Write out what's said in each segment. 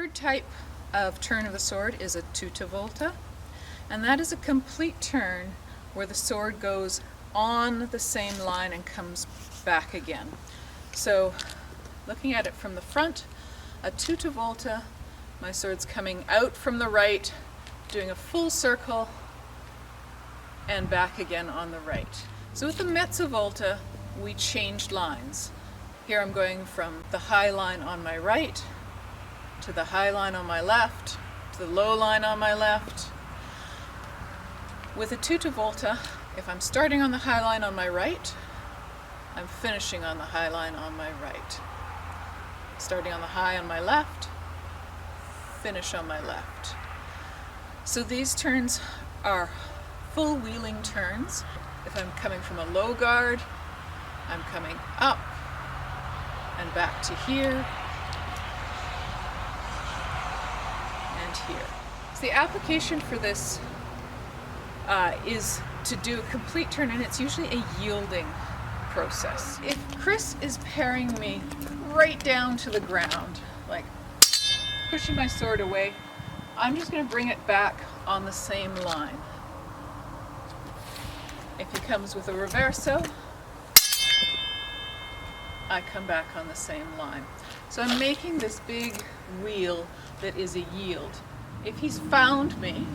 third type of turn of the sword is a tutta volte, and that is a complete turn where the sword goes on the same line and comes back again. So looking at it from the front, a tutta volte, my sword's coming out from the right, doing a full circle and back again on the right. So with the mezzo volte, we changed lines. Here I'm going from the high line on my right to the high line on my left, to the low line on my left. With a tutta volte, if I'm starting on the high line on my right, I'm finishing on the high line on my right. Starting on the high on my left, finish on my left. So these turns are full wheeling turns. If I'm coming from a low guard, I'm coming up and back to here and here. So the application for this is to do a complete turn, and it's usually a yielding process. If Chris is paring me right down to the ground, like pushing my sword away, I'm just going to bring it back on the same line. If he comes with a reverso, I come back on the same line. So I'm making this big wheel that is a yield. If he's found me,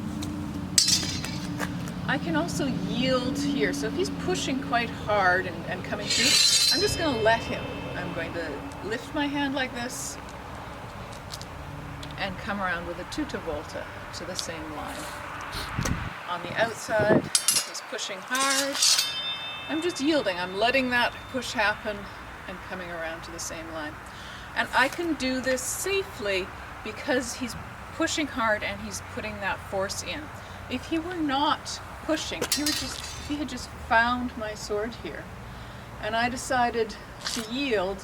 I can also yield here. So if he's pushing quite hard and coming through, I'm just going to let him. I'm going to lift my hand like this and come around with a tutta volte to the same line. On the outside, he's pushing hard. I'm just yielding. I'm letting that push happen and coming around to the same line. And I can do this safely because he's pushing hard and he's putting that force in. If he were not pushing, if he had just found my sword here and I decided to yield,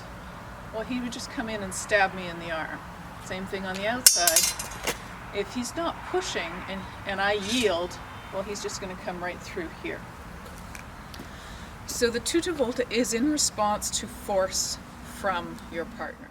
well, he would just come in and stab me in the arm. Same thing on the outside. If he's not pushing and I yield, well, he's just going to come right through here. So the tutta volte is in response to force from your partner.